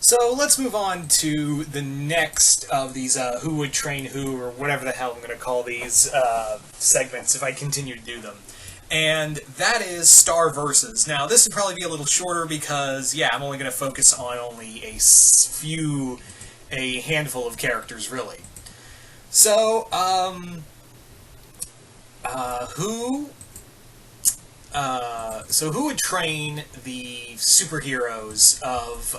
So let's move on to the next of these Who Would Train Who, or whatever the hell I'm going to call these segments if I continue to do them. And that is Star Versus. Now, this would probably be a little shorter because, yeah, I'm only going to focus on only a handful of characters, really. So, who who would train the superheroes of,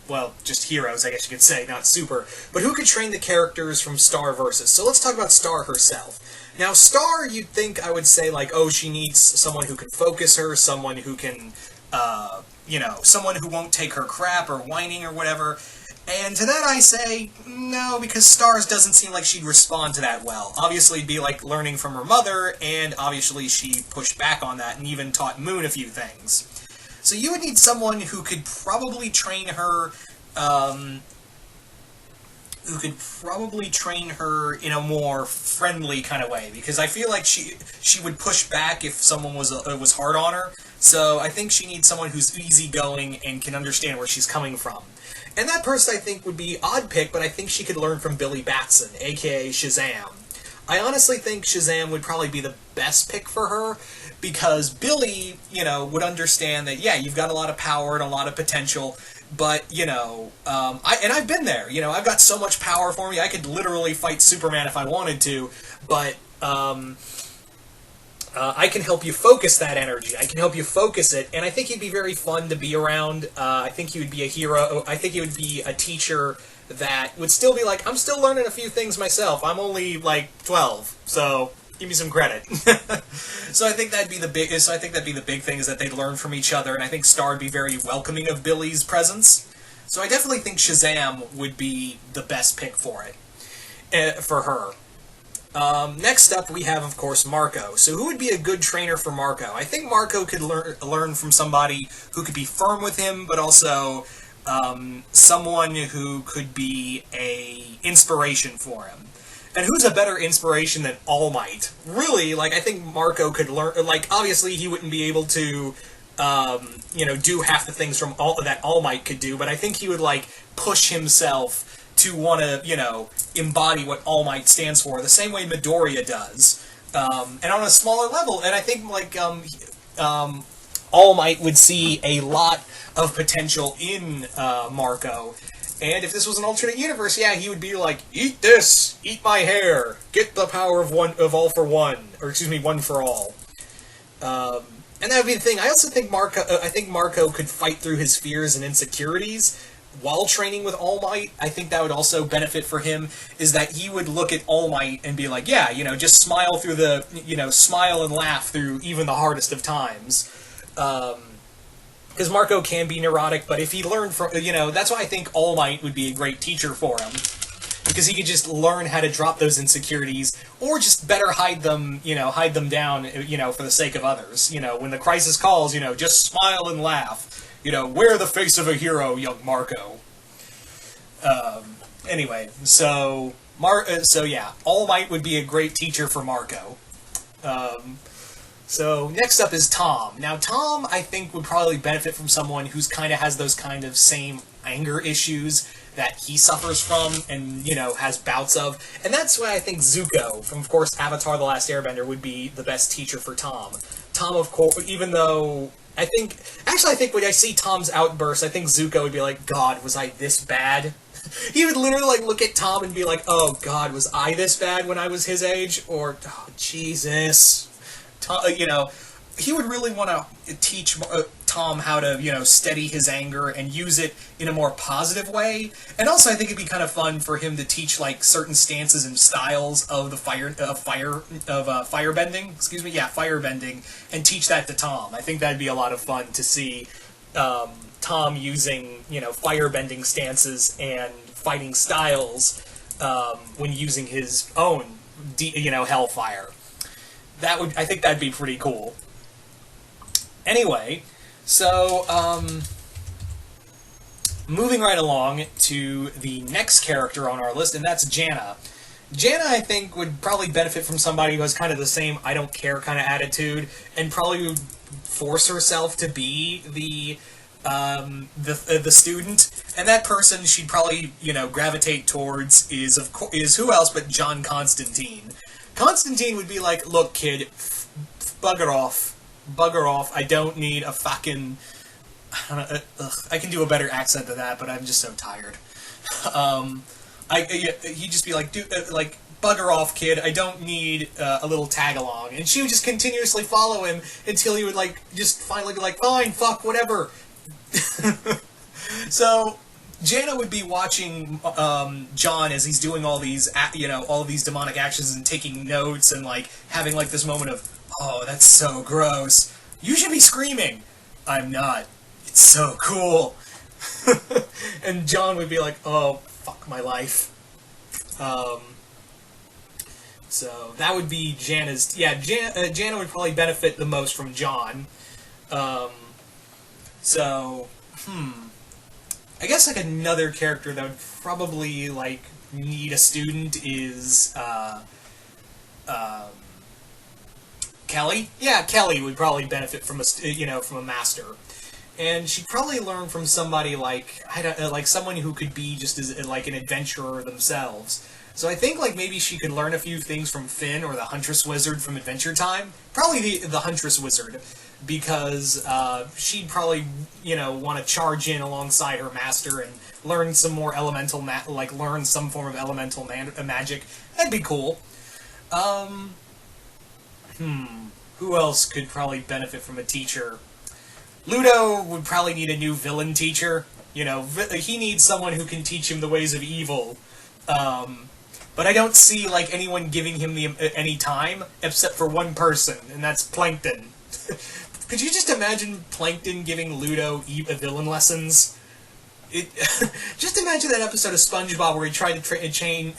well, just heroes, I guess you could say, not super, but who could train the characters from Star Versus? So let's talk about Star herself. Now, Star, you'd think I would say, like, oh, she needs someone who can focus her, someone who can, someone who won't take her crap or whining or whatever. And to that I say, no, because Stars doesn't seem like she'd respond to that well. Obviously, it'd be like learning from her mother, and obviously she pushed back on that and even taught Moon a few things. So you would need someone who could probably train her, in a more friendly kind of way, because I feel like she would push back if someone was hard on her. So I think she needs someone who's easygoing and can understand where she's coming from. And that person, I think, would be odd pick, but I think she could learn from Billy Batson, a.k.a. Shazam. I honestly think Shazam would probably be the best pick for her, because Billy, would understand that, yeah, you've got a lot of power and a lot of potential, but, I've been there, I've got so much power for me, I could literally fight Superman if I wanted to, but, I can help you focus that energy. I can help you focus it, and I think he'd be very fun to be around. I think he would be a hero. I think he would be a teacher that would still be like, I'm still learning a few things myself. I'm only, 12, so give me some credit. So I think that'd be the big thing, is that they'd learn from each other, and I think Star would be very welcoming of Billy's presence. So I definitely think Shazam would be the best pick for it, for her. Next up, we have, of course, Marco. So who would be a good trainer for Marco? I think Marco could learn from somebody who could be firm with him, but also someone who could be a inspiration for him. And who's a better inspiration than All Might? Really, I think Marco could learn. Obviously, he wouldn't be able to, do half the things that All Might could do, but I think he would, push himself to want to, embody what All Might stands for, the same way Midoriya does. And on a smaller level, and I think, All Might would see a lot of potential in Marco. And if this was an alternate universe, yeah, he would be like, eat this, eat my hair, get the power of all for one, or excuse me, one for all. And that would be the thing. I also think Marco could fight through his fears and insecurities while training with All Might. I think that would also benefit for him, is that he would look at All Might and be like, yeah, just smile through smile and laugh through even the hardest of times. Because Marco can be neurotic, but if he learned from, that's why I think All Might would be a great teacher for him. Because he could just learn how to drop those insecurities, or just better hide them down, for the sake of others. When the crisis calls, just smile and laugh. Wear the face of a hero, young Marco. Anyway, so yeah, All Might would be a great teacher for Marco. So next up is Tom. Now, Tom, I think, would probably benefit from someone who's kind of has those kind of same anger issues that he suffers from and, has bouts of. And that's why I think Zuko, from, of course, Avatar The Last Airbender, would be the best teacher for Tom. Tom, of course, even though I think when I see Tom's outburst, I think Zuko would be like, God, was I this bad? He would literally, look at Tom and be like, oh, God, was I this bad when I was his age? Or, oh, Jesus. Tom, he would really want to teach Tom how to, steady his anger and use it in a more positive way. And also, I think it'd be kind of fun for him to teach, certain stances and styles of the firebending. Excuse me, yeah, firebending, and teach that to Tom. I think that'd be a lot of fun to see Tom using, firebending stances and fighting styles when using his own, Hellfire. I think that'd be pretty cool. Anyway, so, moving right along to the next character on our list, and that's Janna. Janna, I think, would probably benefit from somebody who has kind of the same I don't care kind of attitude, and probably would force herself to be the the student, and that person she'd probably gravitate towards is who else but John Constantine. Constantine would be like, "Look, kid, bugger off, bugger off. I don't need a fucking." I can do a better accent than that, but I'm just so tired. He'd just be like, "Dude, like." Bugger off, kid. I don't need a little tag along. And she would just continuously follow him until he would just finally be like, fine, fuck, whatever. So Jana would be watching John as he's doing all these all of these demonic actions and taking notes and having this moment of, oh, that's so gross. You should be screaming. I'm not. It's so cool. And John would be like, oh, fuck my life. So that would be Jana's. Yeah, Jana would probably benefit the most from John. So, I guess another character that would probably need a student is Kelly. Yeah, Kelly would probably benefit from from a master, and she'd probably learn from somebody someone who could be just as an adventurer themselves. So I think maybe she could learn a few things from Finn or the Huntress Wizard from Adventure Time. Probably the Huntress Wizard, because she'd probably want to charge in alongside her master and learn some more elemental learn some form of elemental magic. That'd be cool. Who else could probably benefit from a teacher? Ludo would probably need a new villain teacher. He needs someone who can teach him the ways of evil. But I don't see anyone giving him any time except for one person, and that's Plankton. Could you just imagine Plankton giving Ludo villain lessons? Just imagine that episode of SpongeBob where he tried to train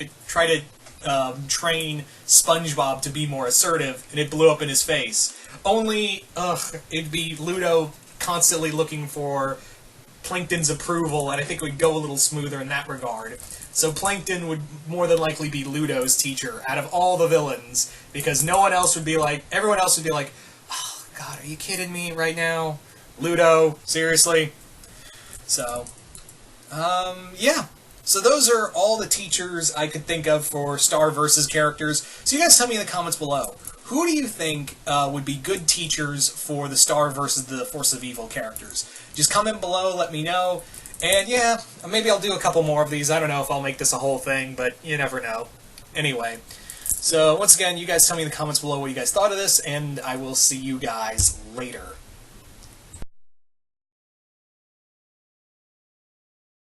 SpongeBob to be more assertive, and it blew up in his face. Only, it'd be Ludo constantly looking for Plankton's approval, and I think it would go a little smoother in that regard. So Plankton would more than likely be Ludo's teacher out of all the villains, because everyone else would be like, oh, God, are you kidding me right now? Ludo, seriously? So, yeah. So those are all the teachers I could think of for Star Versus characters. So you guys tell me in the comments below, who do you think would be good teachers for the Star versus the Force of Evil characters? Just comment below, let me know. And yeah, maybe I'll do a couple more of these. I don't know if I'll make this a whole thing, but you never know. Anyway, so once again, you guys tell me in the comments below what you guys thought of this, and I will see you guys later.